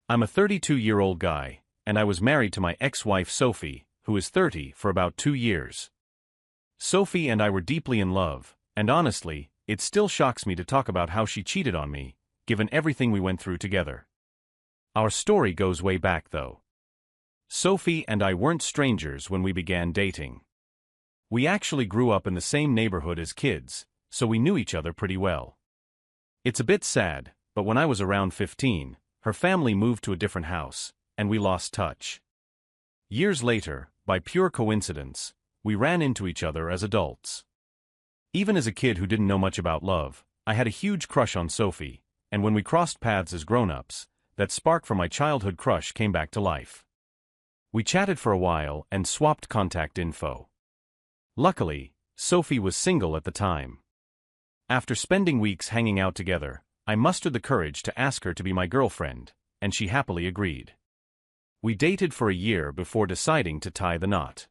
I'm a 32-year-old guy, and I was married to my ex-wife Sophie, who is 30, for about 2 years. Sophie and I were deeply in love, and honestly, it still shocks me to talk about how she cheated on me, given everything we went through together. Our story goes way back though. Sophie and I weren't strangers when we began dating. We actually grew up in the same neighborhood as kids, so we knew each other pretty well. It's a bit sad, but when I was around 15, her family moved to a different house, and we lost touch. Years later, by pure coincidence, we ran into each other as adults. Even as a kid who didn't know much about love, I had a huge crush on Sophie, and when we crossed paths as grown-ups, that spark from my childhood crush came back to life. We chatted for a while and swapped contact info. Luckily, Sophie was single at the time. After spending weeks hanging out together, I mustered the courage to ask her to be my girlfriend, and she happily agreed. We dated for a year before deciding to tie the knot.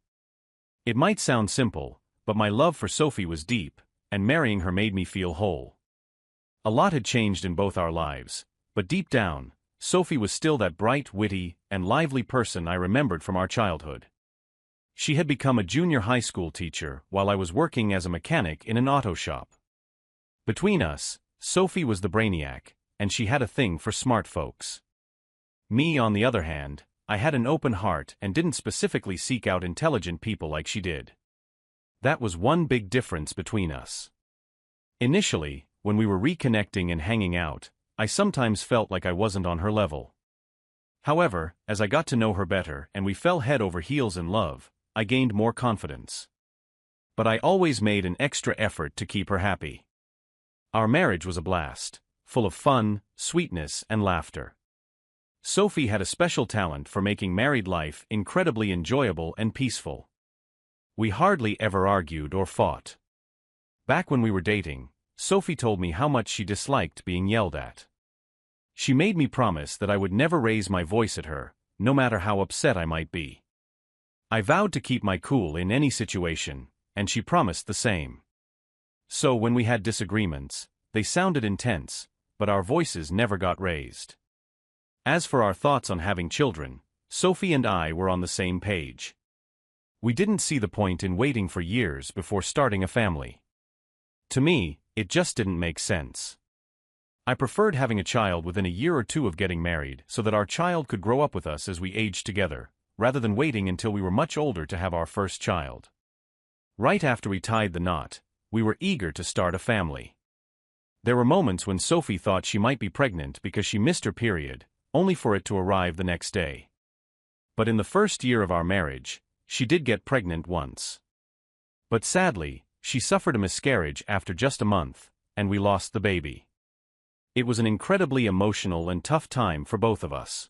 It might sound simple, but my love for Sophie was deep, and marrying her made me feel whole. A lot had changed in both our lives, but deep down, Sophie was still that bright, witty, and lively person I remembered from our childhood. She had become a junior high school teacher while I was working as a mechanic in an auto shop. Between us, Sophie was the brainiac, and she had a thing for smart folks. Me, on the other hand, I had an open heart and didn't specifically seek out intelligent people like she did. That was one big difference between us. Initially, when we were reconnecting and hanging out, I sometimes felt like I wasn't on her level. However, as I got to know her better and we fell head over heels in love, I gained more confidence. But I always made an extra effort to keep her happy. Our marriage was a blast, full of fun, sweetness, and laughter. Sophie had a special talent for making married life incredibly enjoyable and peaceful. We hardly ever argued or fought. Back when we were dating, Sophie told me how much she disliked being yelled at. She made me promise that I would never raise my voice at her, no matter how upset I might be. I vowed to keep my cool in any situation, and she promised the same. So when we had disagreements, they sounded intense, but our voices never got raised. As for our thoughts on having children, Sophie and I were on the same page. We didn't see the point in waiting for years before starting a family. To me, it just didn't make sense. I preferred having a child within a year or two of getting married so that our child could grow up with us as we aged together, rather than waiting until we were much older to have our first child. Right after we tied the knot, we were eager to start a family. There were moments when Sophie thought she might be pregnant because she missed her period, only for it to arrive the next day. But in the first year of our marriage, she did get pregnant once. But sadly, she suffered a miscarriage after just a month, and we lost the baby. It was an incredibly emotional and tough time for both of us.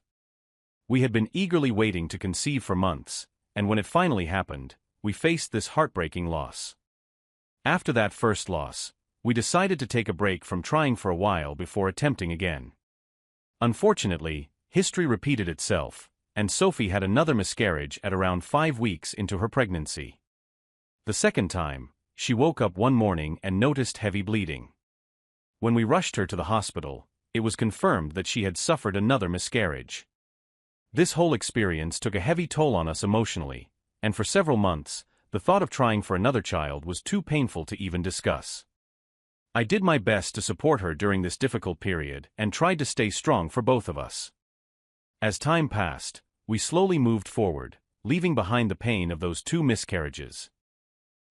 We had been eagerly waiting to conceive for months, and when it finally happened, we faced this heartbreaking loss. After that first loss, we decided to take a break from trying for a while before attempting again. Unfortunately, history repeated itself, and Sophie had another miscarriage at around 5 weeks into her pregnancy. The second time, she woke up one morning and noticed heavy bleeding. When we rushed her to the hospital, it was confirmed that she had suffered another miscarriage. This whole experience took a heavy toll on us emotionally, and for several months, the thought of trying for another child was too painful to even discuss. I did my best to support her during this difficult period and tried to stay strong for both of us. As time passed, we slowly moved forward, leaving behind the pain of those 2 miscarriages.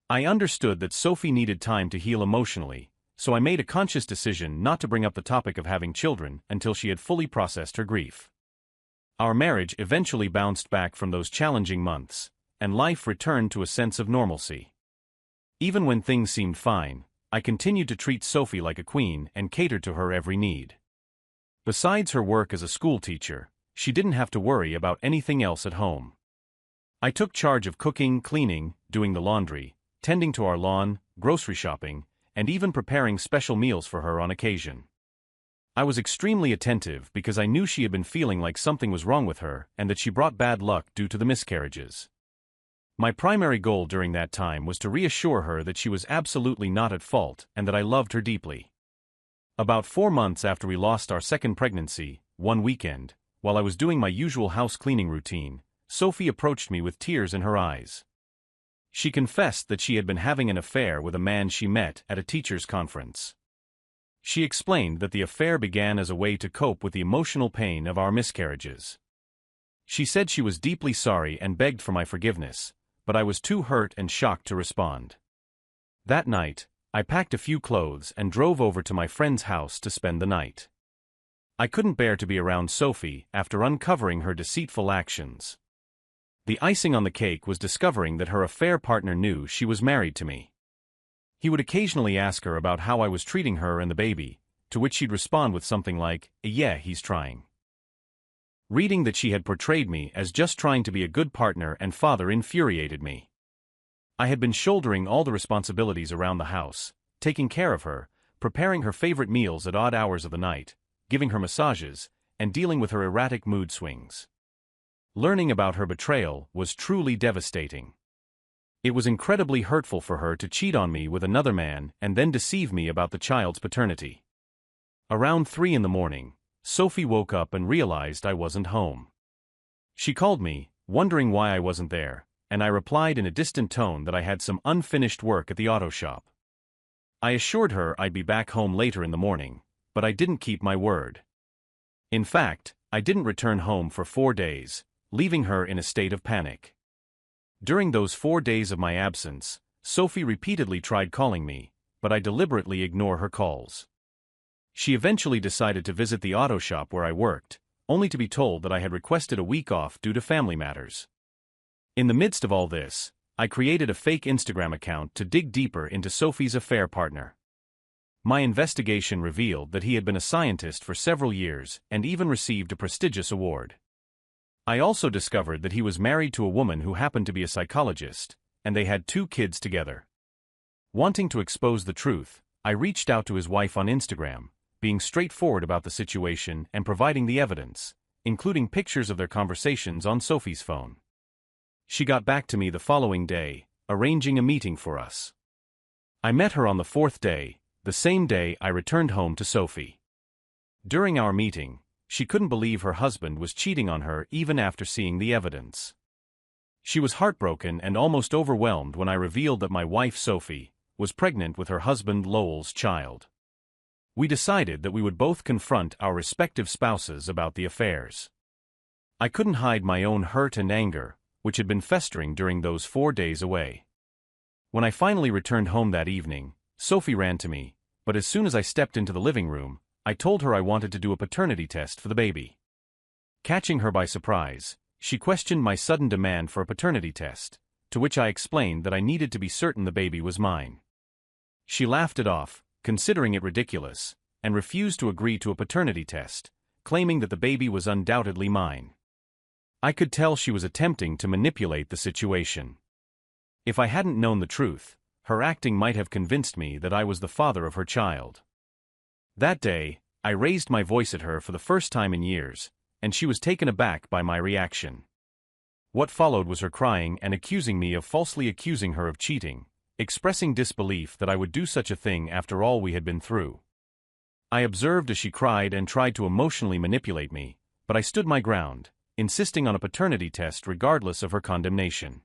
I understood that Sophie needed time to heal emotionally, so I made a conscious decision not to bring up the topic of having children until she had fully processed her grief. Our marriage eventually bounced back from those challenging months, and life returned to a sense of normalcy. Even when things seemed fine, I continued to treat Sophie like a queen and catered to her every need. Besides her work as a school teacher, she didn't have to worry about anything else at home. I took charge of cooking, cleaning, doing the laundry, tending to our lawn, grocery shopping, and even preparing special meals for her on occasion. I was extremely attentive because I knew she had been feeling like something was wrong with her and that she brought bad luck due to the miscarriages. My primary goal during that time was to reassure her that she was absolutely not at fault and that I loved her deeply. About 4 months after we lost our second pregnancy, one weekend, while I was doing my usual house cleaning routine, Sophie approached me with tears in her eyes. She confessed that she had been having an affair with a man she met at a teachers' conference. She explained that the affair began as a way to cope with the emotional pain of our miscarriages. She said she was deeply sorry and begged for my forgiveness, but I was too hurt and shocked to respond. That night, I packed a few clothes and drove over to my friend's house to spend the night. I couldn't bear to be around Sophie after uncovering her deceitful actions. The icing on the cake was discovering that her affair partner knew she was married to me. He would occasionally ask her about how I was treating her and the baby, to which she'd respond with something like, "Yeah, he's trying." Reading that she had portrayed me as just trying to be a good partner and father infuriated me. I had been shouldering all the responsibilities around the house, taking care of her, preparing her favorite meals at odd hours of the night, giving her massages, and dealing with her erratic mood swings. Learning about her betrayal was truly devastating. It was incredibly hurtful for her to cheat on me with another man and then deceive me about the child's paternity. Around 3 a.m, Sophie woke up and realized I wasn't home. She called me, wondering why I wasn't there, and I replied in a distant tone that I had some unfinished work at the auto shop. I assured her I'd be back home later in the morning, but I didn't keep my word. In fact, I didn't return home for 4 days, leaving her in a state of panic. During those 4 days of my absence, Sophie repeatedly tried calling me, but I deliberately ignored her calls. She eventually decided to visit the auto shop where I worked, only to be told that I had requested a week off due to family matters. In the midst of all this, I created a fake Instagram account to dig deeper into Sophie's affair partner. My investigation revealed that he had been a scientist for several years and even received a prestigious award. I also discovered that he was married to a woman who happened to be a psychologist, and they had 2 kids together. Wanting to expose the truth, I reached out to his wife on Instagram, being straightforward about the situation and providing the evidence, including pictures of their conversations on Sophie's phone. She got back to me the following day, arranging a meeting for us. I met her on the 4th day, the same day I returned home to Sophie. During our meeting, she couldn't believe her husband was cheating on her even after seeing the evidence. She was heartbroken and almost overwhelmed when I revealed that my wife Sophie was pregnant with her husband Lowell's child. We decided that we would both confront our respective spouses about the affairs. I couldn't hide my own hurt and anger, which had been festering during those 4 days away. When I finally returned home that evening, Sophie ran to me, but as soon as I stepped into the living room, I told her I wanted to do a paternity test for the baby. Catching her by surprise, she questioned my sudden demand for a paternity test, to which I explained that I needed to be certain the baby was mine. She laughed it off, considering it ridiculous, and refused to agree to a paternity test, claiming that the baby was undoubtedly mine. I could tell she was attempting to manipulate the situation. If I hadn't known the truth, her acting might have convinced me that I was the father of her child. That day, I raised my voice at her for the first time in years, and she was taken aback by my reaction. What followed was her crying and accusing me of falsely accusing her of cheating, expressing disbelief that I would do such a thing after all we had been through. I observed as she cried and tried to emotionally manipulate me, but I stood my ground, insisting on a paternity test regardless of her condemnation.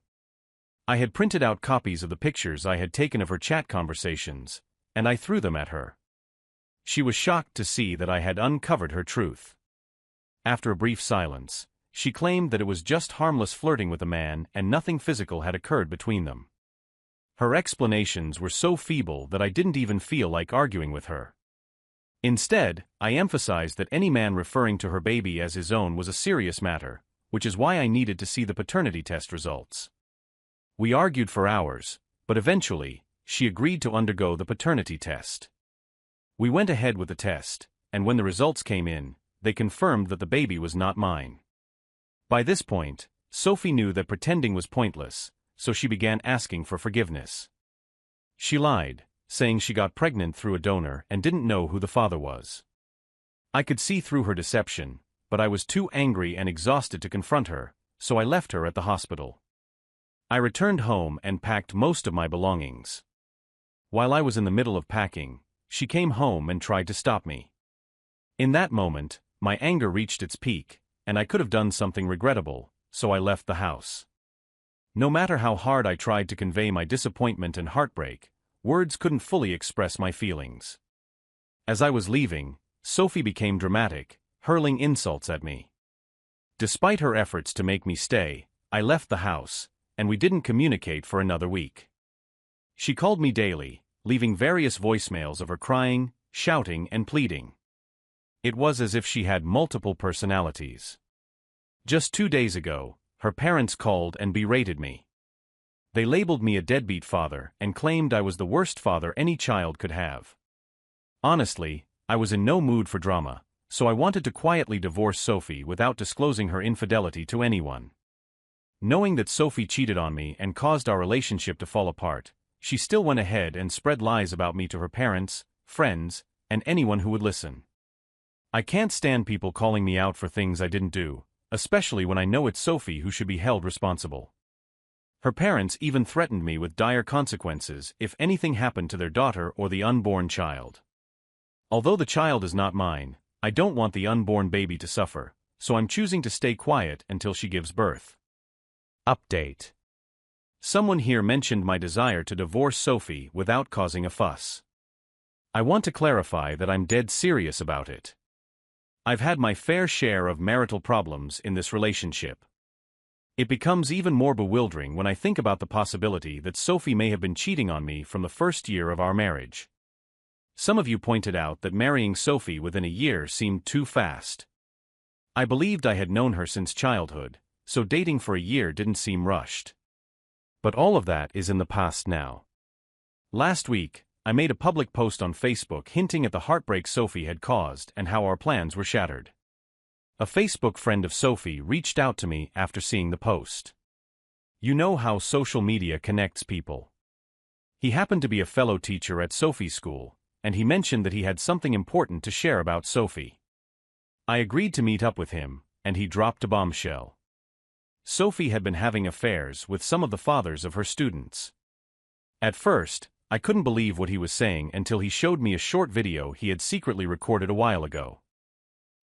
I had printed out copies of the pictures I had taken of her chat conversations, and I threw them at her. She was shocked to see that I had uncovered her truth. After a brief silence, she claimed that it was just harmless flirting with a man and nothing physical had occurred between them. Her explanations were so feeble that I didn't even feel like arguing with her. Instead, I emphasized that any man referring to her baby as his own was a serious matter, which is why I needed to see the paternity test results. We argued for hours, but eventually, she agreed to undergo the paternity test. We went ahead with the test, and when the results came in, they confirmed that the baby was not mine. By this point, Sophie knew that pretending was pointless, so she began asking for forgiveness. She lied, saying she got pregnant through a donor and didn't know who the father was. I could see through her deception, but I was too angry and exhausted to confront her, so I left her at the hospital. I returned home and packed most of my belongings. While I was in the middle of packing, she came home and tried to stop me. In that moment, my anger reached its peak, and I could have done something regrettable, so I left the house. No matter how hard I tried to convey my disappointment and heartbreak, words couldn't fully express my feelings. As I was leaving, Sophie became dramatic, hurling insults at me. Despite her efforts to make me stay, I left the house, and we didn't communicate for another week. She called me daily, leaving various voicemails of her crying, shouting, and pleading. It was as if she had multiple personalities. Just 2 days ago, her parents called and berated me. They labeled me a deadbeat father and claimed I was the worst father any child could have. Honestly, I was in no mood for drama, so I wanted to quietly divorce Sophie without disclosing her infidelity to anyone. Knowing that Sophie cheated on me and caused our relationship to fall apart, she still went ahead and spread lies about me to her parents, friends, and anyone who would listen. I can't stand people calling me out for things I didn't do, especially when I know it's Sophie who should be held responsible. Her parents even threatened me with dire consequences if anything happened to their daughter or the unborn child. Although the child is not mine, I don't want the unborn baby to suffer, so I'm choosing to stay quiet until she gives birth. Update. Someone here mentioned my desire to divorce Sophie without causing a fuss. I want to clarify that I'm dead serious about it. I've had my fair share of marital problems in this relationship. It becomes even more bewildering when I think about the possibility that Sophie may have been cheating on me from the first year of our marriage. Some of you pointed out that marrying Sophie within a year seemed too fast. I believed I had known her since childhood, so dating for a year didn't seem rushed. But all of that is in the past now. Last week, I made a public post on Facebook hinting at the heartbreak Sophie had caused and how our plans were shattered. A Facebook friend of Sophie reached out to me after seeing the post. You know how social media connects people. He happened to be a fellow teacher at Sophie's school, and he mentioned that he had something important to share about Sophie. I agreed to meet up with him, and he dropped a bombshell. Sophie had been having affairs with some of the fathers of her students. At first, I couldn't believe what he was saying until he showed me a short video he had secretly recorded a while ago.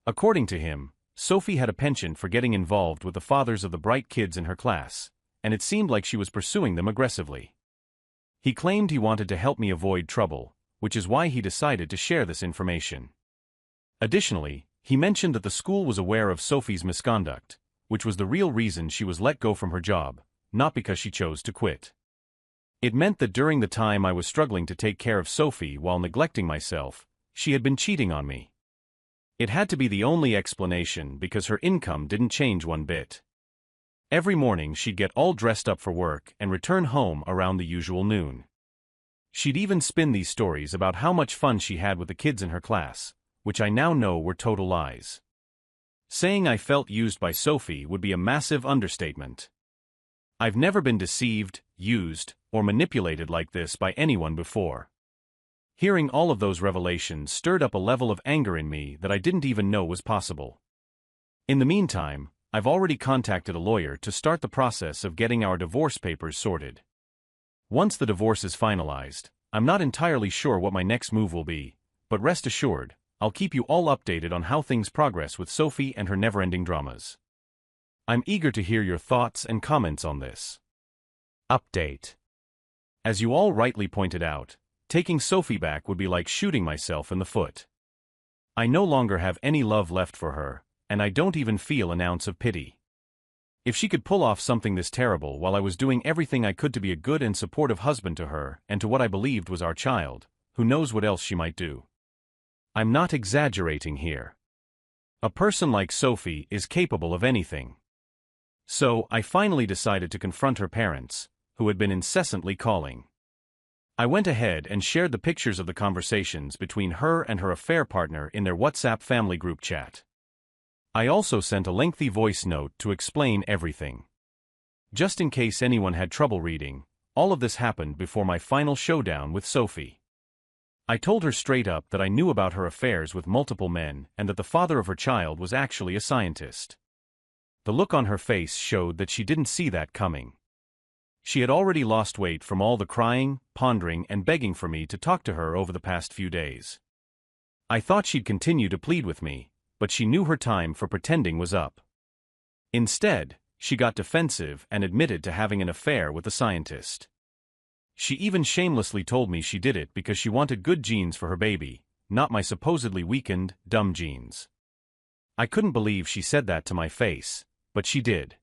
According to him, Sophie had a penchant for getting involved with the fathers of the bright kids in her class, and it seemed like she was pursuing them aggressively. He claimed he wanted to help me avoid trouble, which is why he decided to share this information. Additionally, he mentioned that the school was aware of Sophie's misconduct, which was the real reason she was let go from her job, not because she chose to quit. It meant that during the time I was struggling to take care of Sophie while neglecting myself, she had been cheating on me. It had to be the only explanation because her income didn't change one bit. Every morning she'd get all dressed up for work and return home around the usual noon. She'd even spin these stories about how much fun she had with the kids in her class, which I now know were total lies. Saying I felt used by Sophie would be a massive understatement. I've never been deceived, used, or manipulated like this by anyone before. Hearing all of those revelations stirred up a level of anger in me that I didn't even know was possible. In the meantime, I've already contacted a lawyer to start the process of getting our divorce papers sorted. Once the divorce is finalized, I'm not entirely sure what my next move will be, but rest assured, I'll keep you all updated on how things progress with Sophie and her never-ending dramas. I'm eager to hear your thoughts and comments on this. Update. As you all rightly pointed out, taking Sophie back would be like shooting myself in the foot. I no longer have any love left for her, and I don't even feel an ounce of pity. If she could pull off something this terrible while I was doing everything I could to be a good and supportive husband to her and to what I believed was our child, who knows what else she might do. I'm not exaggerating here. A person like Sophie is capable of anything. So, I finally decided to confront her parents, who had been incessantly calling. I went ahead and shared the pictures of the conversations between her and her affair partner in their WhatsApp family group chat. I also sent a lengthy voice note to explain everything. Just in case anyone had trouble reading, all of this happened before my final showdown with Sophie. I told her straight up that I knew about her affairs with multiple men and that the father of her child was actually a scientist. The look on her face showed that she didn't see that coming. She had already lost weight from all the crying, pondering, and begging for me to talk to her over the past few days. I thought she'd continue to plead with me, but she knew her time for pretending was up. Instead, she got defensive and admitted to having an affair with the scientist. She even shamelessly told me she did it because she wanted good genes for her baby, not my supposedly weakened, dumb genes. I couldn't believe she said that to my face, but she did.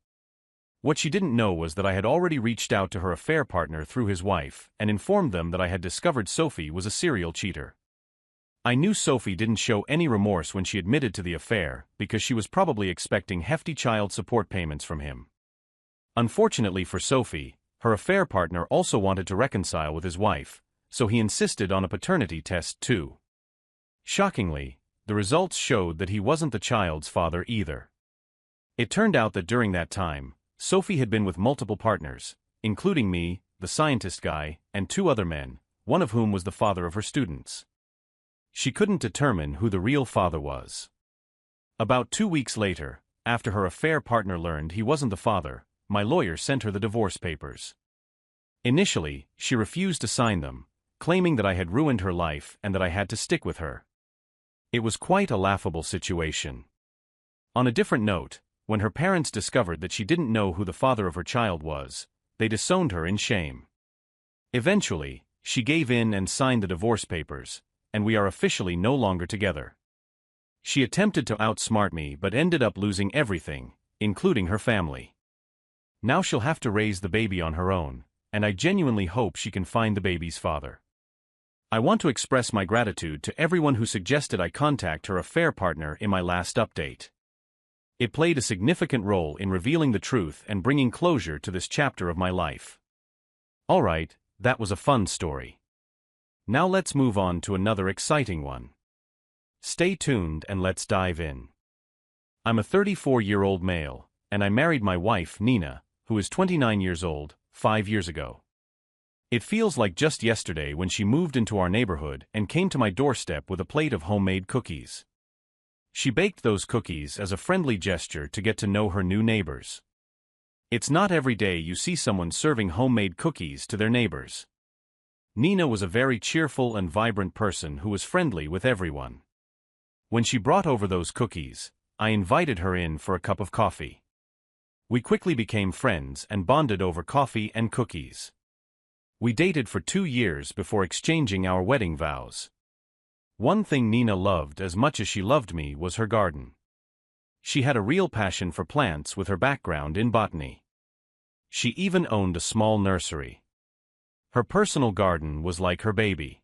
What she didn't know was that I had already reached out to her affair partner through his wife and informed them that I had discovered Sophie was a serial cheater. I knew Sophie didn't show any remorse when she admitted to the affair because she was probably expecting hefty child support payments from him. Unfortunately for Sophie, her affair partner also wanted to reconcile with his wife, so he insisted on a paternity test too. Shockingly, the results showed that he wasn't the child's father either. It turned out that during that time, Sophie had been with multiple partners, including me, the scientist guy, and 2 other men, one of whom was the father of her students. She couldn't determine who the real father was. About 2 weeks later, after her affair partner learned he wasn't the father, my lawyer sent her the divorce papers. Initially, she refused to sign them, claiming that I had ruined her life and that I had to stick with her. It was quite a laughable situation. On a different note, when her parents discovered that she didn't know who the father of her child was, they disowned her in shame. Eventually, she gave in and signed the divorce papers, and we are officially no longer together. She attempted to outsmart me but ended up losing everything, including her family. Now she'll have to raise the baby on her own, and I genuinely hope she can find the baby's father. I want to express my gratitude to everyone who suggested I contact her affair partner in my last update. It played a significant role in revealing the truth and bringing closure to this chapter of my life. Alright, that was a fun story. Now let's move on to another exciting one. Stay tuned and let's dive in. I'm a 34-year-old male, and I married my wife, Nina, who is 29 years old, 5 years ago. It feels like just yesterday when she moved into our neighborhood and came to my doorstep with a plate of homemade cookies. She baked those cookies as a friendly gesture to get to know her new neighbors. It's not every day you see someone serving homemade cookies to their neighbors. Nina was a very cheerful and vibrant person who was friendly with everyone. When she brought over those cookies, I invited her in for a cup of coffee. We quickly became friends and bonded over coffee and cookies. We dated for 2 years before exchanging our wedding vows. One thing Nina loved as much as she loved me was her garden. She had a real passion for plants with her background in botany. She even owned a small nursery. Her personal garden was like her baby.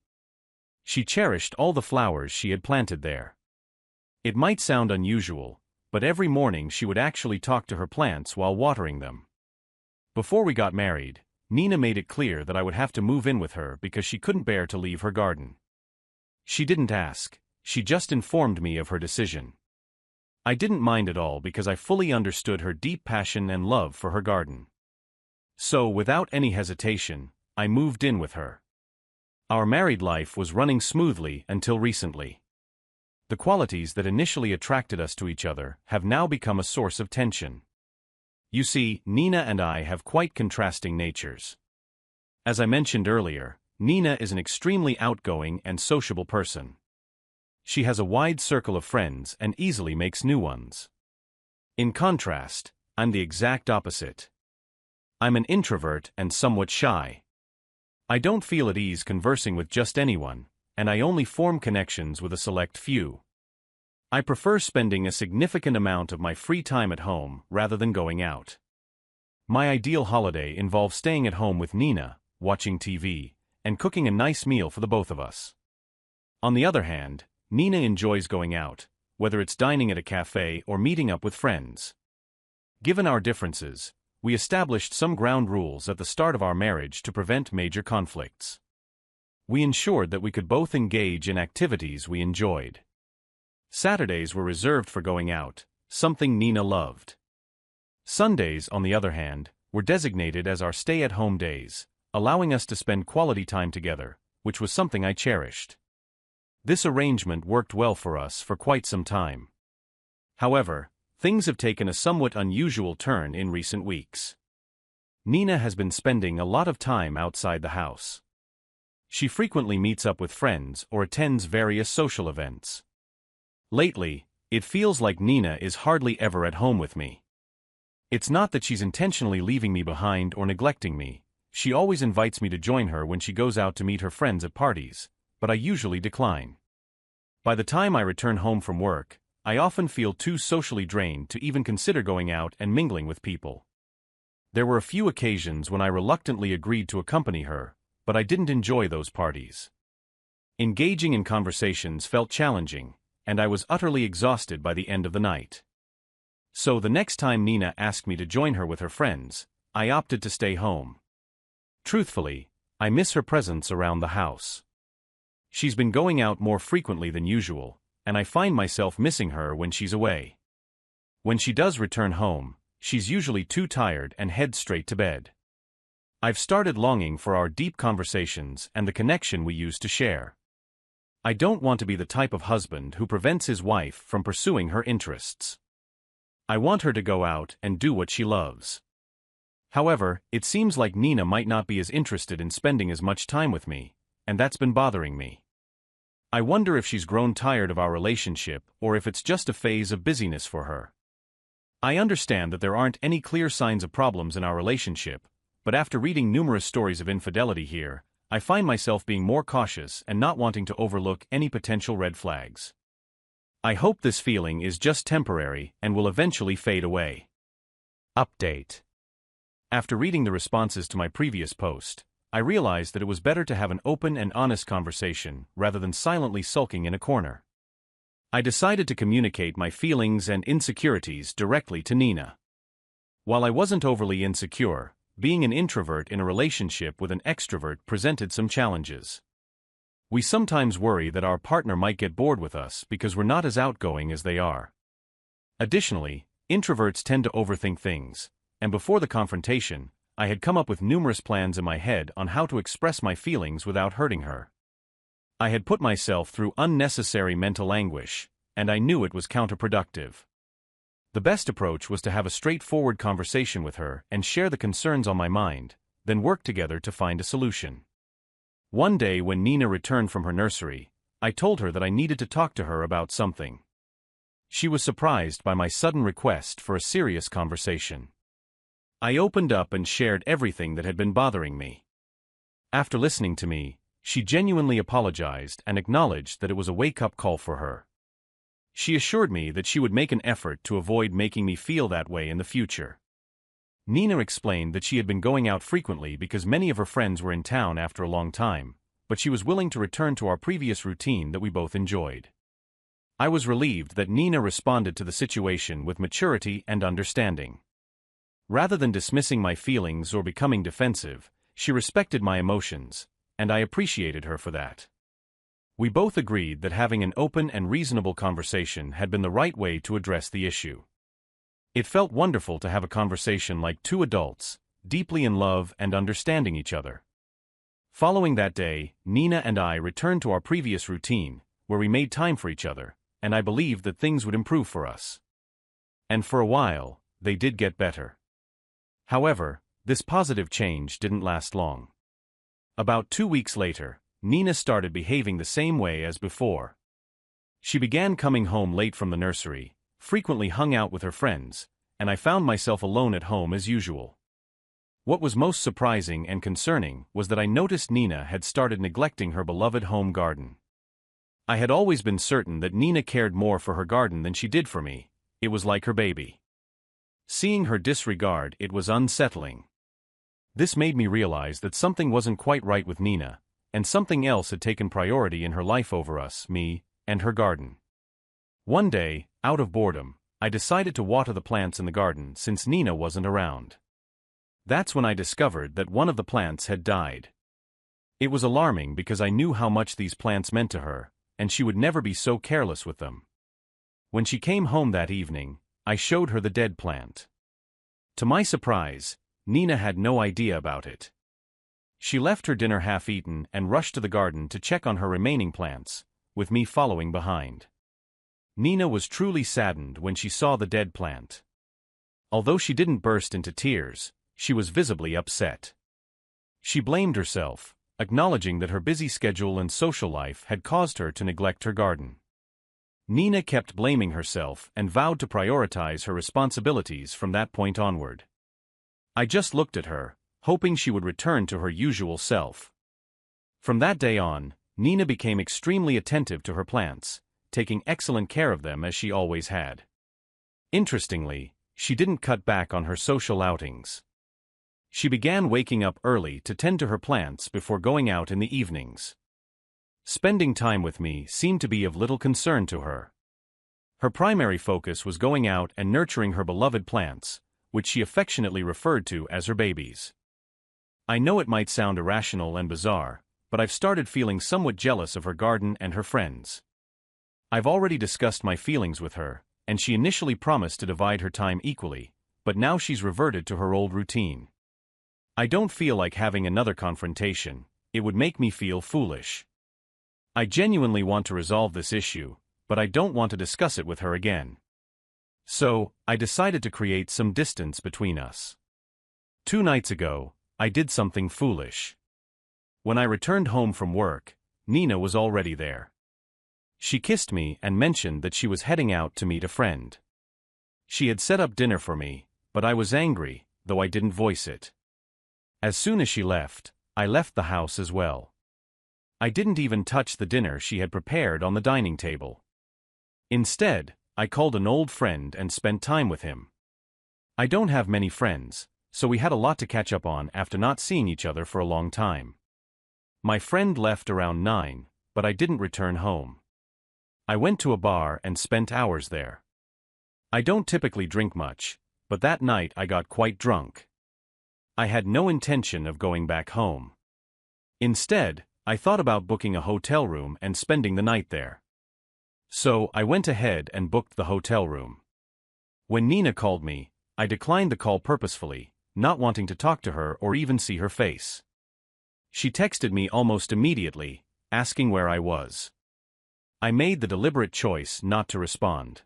She cherished all the flowers she had planted there. It might sound unusual, but every morning she would actually talk to her plants while watering them. Before we got married, Nina made it clear that I would have to move in with her because she couldn't bear to leave her garden. She didn't ask, she just informed me of her decision. I didn't mind at all because I fully understood her deep passion and love for her garden. So, without any hesitation, I moved in with her. Our married life was running smoothly until recently. The qualities that initially attracted us to each other have now become a source of tension. You see, Nina and I have quite contrasting natures. As I mentioned earlier, Nina is an extremely outgoing and sociable person. She has a wide circle of friends and easily makes new ones. In contrast, I'm the exact opposite. I'm an introvert and somewhat shy. I don't feel at ease conversing with just anyone, and I only form connections with a select few. I prefer spending a significant amount of my free time at home rather than going out. My ideal holiday involves staying at home with Nina, watching TV, and cooking a nice meal for the both of us. On the other hand, Nina enjoys going out, whether it's dining at a cafe or meeting up with friends. Given our differences, we established some ground rules at the start of our marriage to prevent major conflicts. We ensured that we could both engage in activities we enjoyed. Saturdays were reserved for going out, something Nina loved. Sundays, on the other hand, were designated as our stay-at-home days, allowing us to spend quality time together, which was something I cherished. This arrangement worked well for us for quite some time. However, things have taken a somewhat unusual turn in recent weeks. Nina has been spending a lot of time outside the house. She frequently meets up with friends or attends various social events. Lately, it feels like Nina is hardly ever at home with me. It's not that she's intentionally leaving me behind or neglecting me. She always invites me to join her when she goes out to meet her friends at parties, but I usually decline. By the time I return home from work, I often feel too socially drained to even consider going out and mingling with people. There were a few occasions when I reluctantly agreed to accompany her, but I didn't enjoy those parties. Engaging in conversations felt challenging, and I was utterly exhausted by the end of the night. So the next time Nina asked me to join her with her friends, I opted to stay home. Truthfully, I miss her presence around the house. She's been going out more frequently than usual, and I find myself missing her when she's away. When she does return home, she's usually too tired and heads straight to bed. I've started longing for our deep conversations and the connection we used to share. I don't want to be the type of husband who prevents his wife from pursuing her interests. I want her to go out and do what she loves. However, it seems like Nina might not be as interested in spending as much time with me, and that's been bothering me. I wonder if she's grown tired of our relationship or if it's just a phase of busyness for her. I understand that there aren't any clear signs of problems in our relationship, but after reading numerous stories of infidelity here, I find myself being more cautious and not wanting to overlook any potential red flags. I hope this feeling is just temporary and will eventually fade away. Update. After reading the responses to my previous post, I realized that it was better to have an open and honest conversation rather than silently sulking in a corner. I decided to communicate my feelings and insecurities directly to Nina. While I wasn't overly insecure, being an introvert in a relationship with an extrovert presented some challenges. We sometimes worry that our partner might get bored with us because we're not as outgoing as they are. Additionally, introverts tend to overthink things, and before the confrontation, I had come up with numerous plans in my head on how to express my feelings without hurting her. I had put myself through unnecessary mental anguish, and I knew it was counterproductive. The best approach was to have a straightforward conversation with her and share the concerns on my mind, then work together to find a solution. One day when Nina returned from her nursery, I told her that I needed to talk to her about something. She was surprised by my sudden request for a serious conversation. I opened up and shared everything that had been bothering me. After listening to me, she genuinely apologized and acknowledged that it was a wake-up call for her. She assured me that she would make an effort to avoid making me feel that way in the future. Nina explained that she had been going out frequently because many of her friends were in town after a long time, but she was willing to return to our previous routine that we both enjoyed. I was relieved that Nina responded to the situation with maturity and understanding. Rather than dismissing my feelings or becoming defensive, she respected my emotions, and I appreciated her for that. We both agreed that having an open and reasonable conversation had been the right way to address the issue. It felt wonderful to have a conversation like two adults, deeply in love and understanding each other. Following that day, Nina and I returned to our previous routine, where we made time for each other, and I believed that things would improve for us. And for a while, they did get better. However, this positive change didn't last long. About 2 weeks later, Nina started behaving the same way as before. She began coming home late from the nursery, frequently hung out with her friends, and I found myself alone at home as usual. What was most surprising and concerning was that I noticed Nina had started neglecting her beloved home garden. I had always been certain that Nina cared more for her garden than she did for me. It was like her baby. Seeing her disregard it was unsettling. This made me realize that something wasn't quite right with Nina, and something else had taken priority in her life over us, me, and her garden. One day, out of boredom, I decided to water the plants in the garden since Nina wasn't around. That's when I discovered that one of the plants had died. It was alarming because I knew how much these plants meant to her, and she would never be so careless with them. When she came home that evening, I showed her the dead plant. To my surprise, Nina had no idea about it. She left her dinner half-eaten and rushed to the garden to check on her remaining plants, with me following behind. Nina was truly saddened when she saw the dead plant. Although she didn't burst into tears, she was visibly upset. She blamed herself, acknowledging that her busy schedule and social life had caused her to neglect her garden. Nina kept blaming herself and vowed to prioritize her responsibilities from that point onward. I just looked at her, hoping she would return to her usual self. From that day on, Nina became extremely attentive to her plants, taking excellent care of them as she always had. Interestingly, she didn't cut back on her social outings. She began waking up early to tend to her plants before going out in the evenings. Spending time with me seemed to be of little concern to her. Her primary focus was going out and nurturing her beloved plants, which she affectionately referred to as her babies. I know it might sound irrational and bizarre, but I've started feeling somewhat jealous of her garden and her friends. I've already discussed my feelings with her, and she initially promised to divide her time equally, but now she's reverted to her old routine. I don't feel like having another confrontation. It would make me feel foolish. I genuinely want to resolve this issue, but I don't want to discuss it with her again. So, I decided to create some distance between us. 2 nights ago, I did something foolish. When I returned home from work, Nina was already there. She kissed me and mentioned that she was heading out to meet a friend. She had set up dinner for me, but I was angry, though I didn't voice it. As soon as she left, I left the house as well. I didn't even touch the dinner she had prepared on the dining table. Instead, I called an old friend and spent time with him. I don't have many friends, so we had a lot to catch up on after not seeing each other for a long time. My friend left around 9, but I didn't return home. I went to a bar and spent hours there. I don't typically drink much, but that night I got quite drunk. I had no intention of going back home. Instead, I thought about booking a hotel room and spending the night there. So, I went ahead and booked the hotel room. When Nina called me, I declined the call purposefully, not wanting to talk to her or even see her face. She texted me almost immediately, asking where I was. I made the deliberate choice not to respond.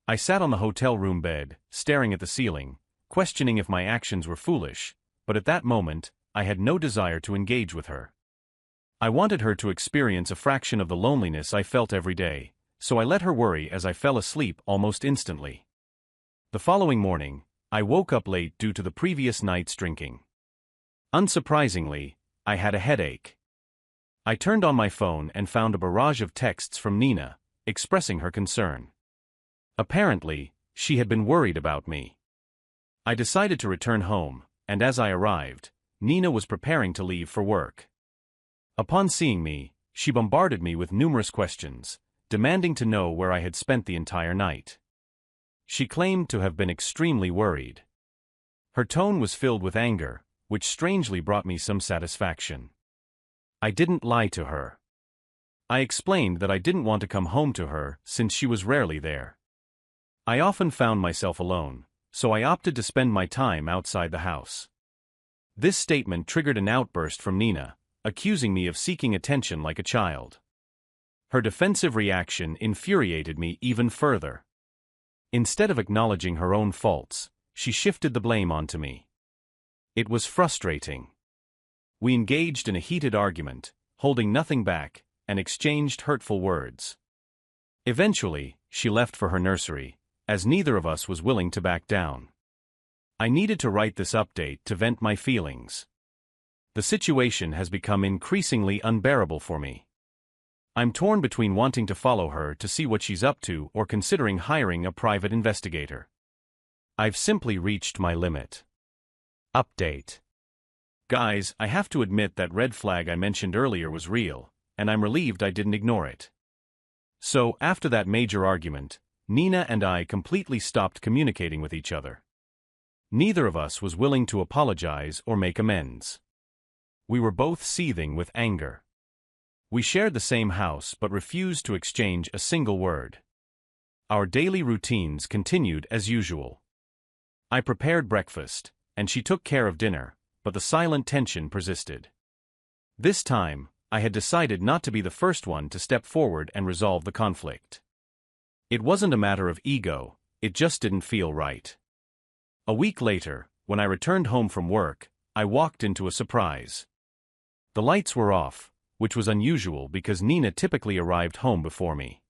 I sat on the hotel room bed, staring at the ceiling, questioning if my actions were foolish, but at that moment, I had no desire to engage with her. I wanted her to experience a fraction of the loneliness I felt every day, so I let her worry as I fell asleep almost instantly. The following morning, I woke up late due to the previous night's drinking. Unsurprisingly, I had a headache. I turned on my phone and found a barrage of texts from Nina, expressing her concern. Apparently, she had been worried about me. I decided to return home, and as I arrived, Nina was preparing to leave for work. Upon seeing me, she bombarded me with numerous questions, demanding to know where I had spent the entire night. She claimed to have been extremely worried. Her tone was filled with anger, which strangely brought me some satisfaction. I didn't lie to her. I explained that I didn't want to come home to her since she was rarely there. I often found myself alone, so I opted to spend my time outside the house. This statement triggered an outburst from Nina, accusing me of seeking attention like a child. Her defensive reaction infuriated me even further. Instead of acknowledging her own faults, she shifted the blame onto me. It was frustrating. We engaged in a heated argument, holding nothing back, and exchanged hurtful words. Eventually, she left for her nursery, as neither of us was willing to back down. I needed to write this update to vent my feelings. The situation has become increasingly unbearable for me. I'm torn between wanting to follow her to see what she's up to or considering hiring a private investigator. I've simply reached my limit. Update. Guys, I have to admit that red flag I mentioned earlier was real, and I'm relieved I didn't ignore it. So, after that major argument, Nina and I completely stopped communicating with each other. Neither of us was willing to apologize or make amends. We were both seething with anger. We shared the same house but refused to exchange a single word. Our daily routines continued as usual. I prepared breakfast, and she took care of dinner, but the silent tension persisted. This time, I had decided not to be the first one to step forward and resolve the conflict. It wasn't a matter of ego, it just didn't feel right. A week later, when I returned home from work, I walked into a surprise. The lights were off, which was unusual because Nina typically arrived home before me.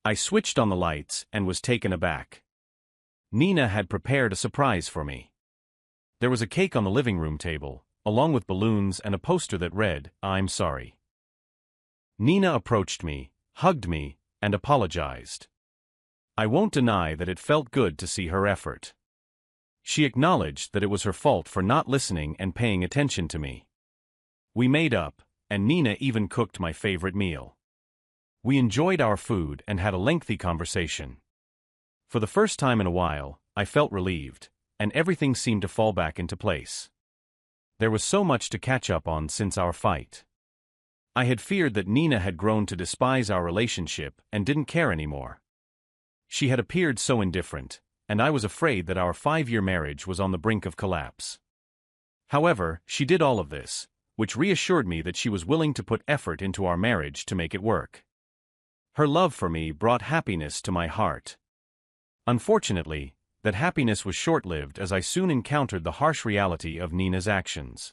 I switched on the lights and was taken aback. Nina had prepared a surprise for me. There was a cake on the living room table, along with balloons and a poster that read, "I'm sorry." Nina approached me, hugged me, and apologized. I won't deny that it felt good to see her effort. She acknowledged that it was her fault for not listening and paying attention to me. We made up, and Nina even cooked my favorite meal. We enjoyed our food and had a lengthy conversation. For the first time in a while, I felt relieved, and everything seemed to fall back into place. There was so much to catch up on since our fight. I had feared that Nina had grown to despise our relationship and didn't care anymore. She had appeared so indifferent, and I was afraid that our 5-year marriage was on the brink of collapse. However, she did all of this, which reassured me that she was willing to put effort into our marriage to make it work. Her love for me brought happiness to my heart. Unfortunately, that happiness was short-lived as I soon encountered the harsh reality of Nina's actions.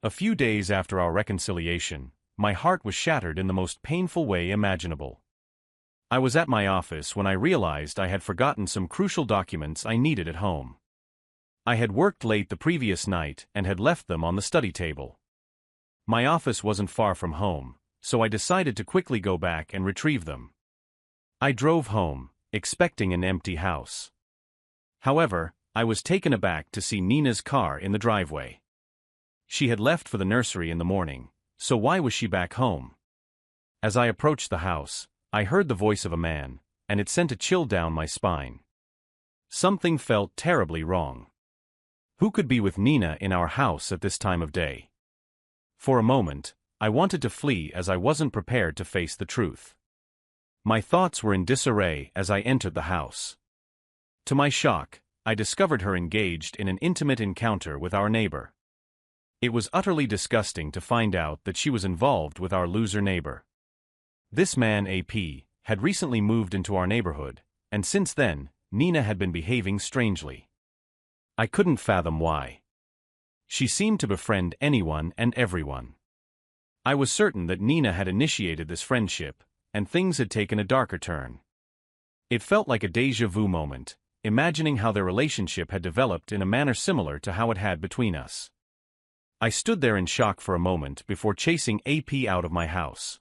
A few days after our reconciliation, my heart was shattered in the most painful way imaginable. I was at my office when I realized I had forgotten some crucial documents I needed at home. I had worked late the previous night and had left them on the study table. My office wasn't far from home, so I decided to quickly go back and retrieve them. I drove home, expecting an empty house. However, I was taken aback to see Nina's car in the driveway. She had left for the nursery in the morning, so why was she back home? As I approached the house, I heard the voice of a man, and it sent a chill down my spine. Something felt terribly wrong. Who could be with Nina in our house at this time of day? For a moment, I wanted to flee as I wasn't prepared to face the truth. My thoughts were in disarray as I entered the house. To my shock, I discovered her engaged in an intimate encounter with our neighbor. It was utterly disgusting to find out that she was involved with our loser neighbor. This man, AP, had recently moved into our neighborhood, and since then, Nina had been behaving strangely. I couldn't fathom why. She seemed to befriend anyone and everyone. I was certain that Nina had initiated this friendship, and things had taken a darker turn. It felt like a déjà vu moment, imagining how their relationship had developed in a manner similar to how it had between us. I stood there in shock for a moment before chasing AP out of my house.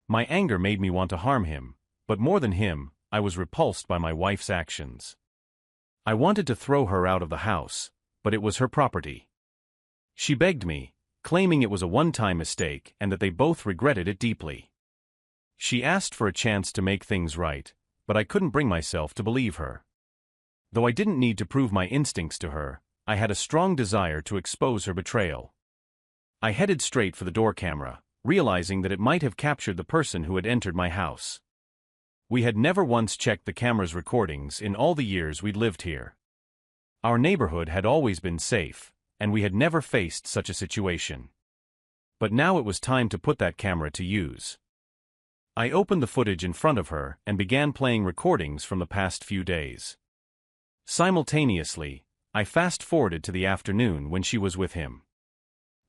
My anger made me want to harm him, but more than him, I was repulsed by my wife's actions. I wanted to throw her out of the house, but it was her property. She begged me, claiming it was a one-time mistake and that they both regretted it deeply. She asked for a chance to make things right, but I couldn't bring myself to believe her. Though I didn't need to prove my instincts to her, I had a strong desire to expose her betrayal. I headed straight for the door camera, realizing that it might have captured the person who had entered my house. We had never once checked the camera's recordings in all the years we'd lived here. Our neighborhood had always been safe, and we had never faced such a situation. But now it was time to put that camera to use. I opened the footage in front of her and began playing recordings from the past few days. Simultaneously, I fast-forwarded to the afternoon when she was with him.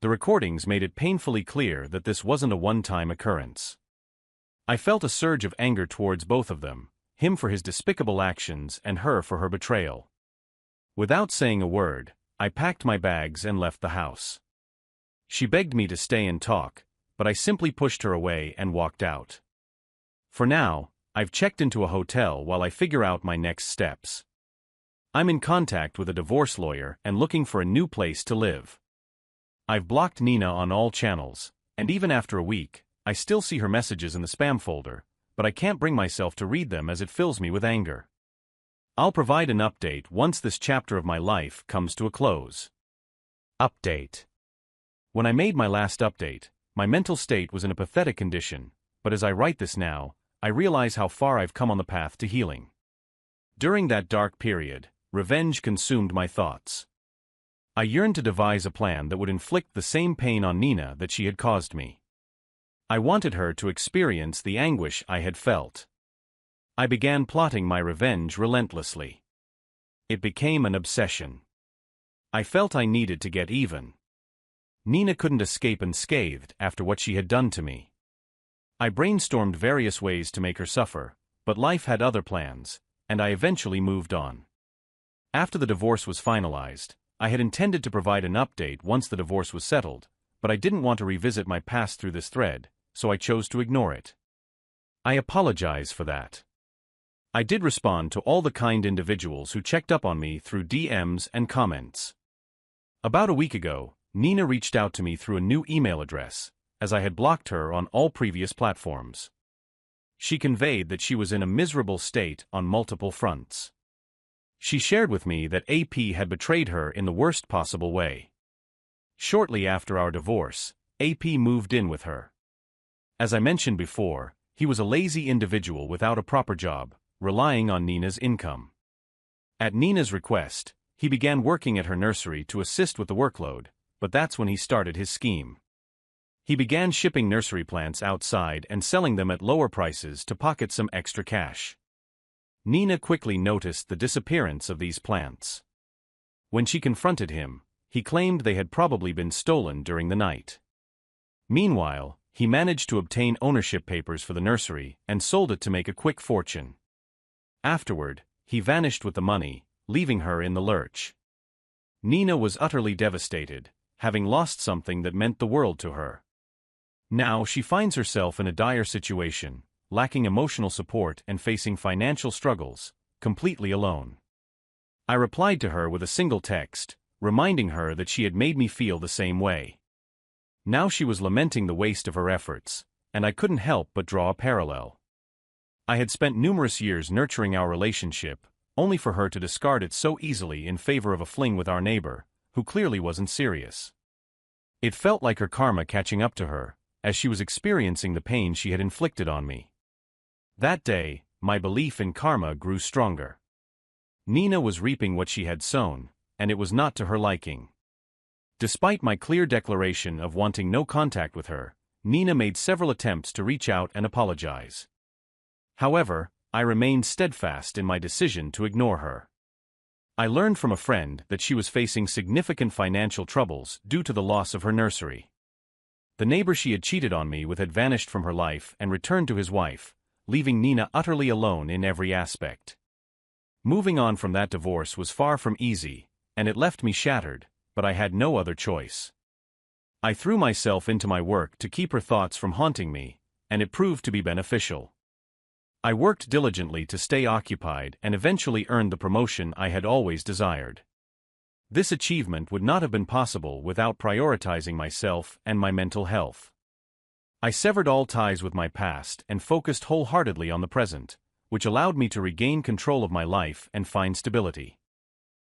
The recordings made it painfully clear that this wasn't a one-time occurrence. I felt a surge of anger towards both of them, him for his despicable actions and her for her betrayal. Without saying a word, I packed my bags and left the house. She begged me to stay and talk, but I simply pushed her away and walked out. For now, I've checked into a hotel while I figure out my next steps. I'm in contact with a divorce lawyer and looking for a new place to live. I've blocked Nina on all channels, and even after a week, I still see her messages in the spam folder, but I can't bring myself to read them as it fills me with anger. I'll provide an update once this chapter of my life comes to a close. Update. When I made my last update, my mental state was in a pathetic condition, but as I write this now, I realize how far I've come on the path to healing. During that dark period, revenge consumed my thoughts. I yearned to devise a plan that would inflict the same pain on Nina that she had caused me. I wanted her to experience the anguish I had felt. I began plotting my revenge relentlessly. It became an obsession. I felt I needed to get even. Nina couldn't escape unscathed after what she had done to me. I brainstormed various ways to make her suffer, but life had other plans, and I eventually moved on. After the divorce was finalized, I had intended to provide an update once the divorce was settled, but I didn't want to revisit my past through this thread, so I chose to ignore it. I apologize for that. I did respond to all the kind individuals who checked up on me through DMs and comments. About a week ago, Nina reached out to me through a new email address, as I had blocked her on all previous platforms. She conveyed that she was in a miserable state on multiple fronts. She shared with me that AP had betrayed her in the worst possible way. Shortly after our divorce, AP moved in with her. As I mentioned before, he was a lazy individual without a proper job, relying on Nina's income. At Nina's request, he began working at her nursery to assist with the workload, but that's when he started his scheme. He began shipping nursery plants outside and selling them at lower prices to pocket some extra cash. Nina quickly noticed the disappearance of these plants. When she confronted him, he claimed they had probably been stolen during the night. Meanwhile, he managed to obtain ownership papers for the nursery and sold it to make a quick fortune. Afterward, he vanished with the money, leaving her in the lurch. Nina was utterly devastated, having lost something that meant the world to her. Now she finds herself in a dire situation, lacking emotional support and facing financial struggles, completely alone. I replied to her with a single text, reminding her that she had made me feel the same way. Now she was lamenting the waste of her efforts, and I couldn't help but draw a parallel. I had spent numerous years nurturing our relationship, only for her to discard it so easily in favor of a fling with our neighbor, who clearly wasn't serious. It felt like her karma catching up to her, as she was experiencing the pain she had inflicted on me. That day, my belief in karma grew stronger. Nina was reaping what she had sown, and it was not to her liking. Despite my clear declaration of wanting no contact with her, Nina made several attempts to reach out and apologize. However, I remained steadfast in my decision to ignore her. I learned from a friend that she was facing significant financial troubles due to the loss of her nursery. The neighbor she had cheated on me with had vanished from her life and returned to his wife, leaving Nina utterly alone in every aspect. Moving on from that divorce was far from easy, and it left me shattered, but I had no other choice. I threw myself into my work to keep her thoughts from haunting me, and it proved to be beneficial. I worked diligently to stay occupied and eventually earned the promotion I had always desired. This achievement would not have been possible without prioritizing myself and my mental health. I severed all ties with my past and focused wholeheartedly on the present, which allowed me to regain control of my life and find stability.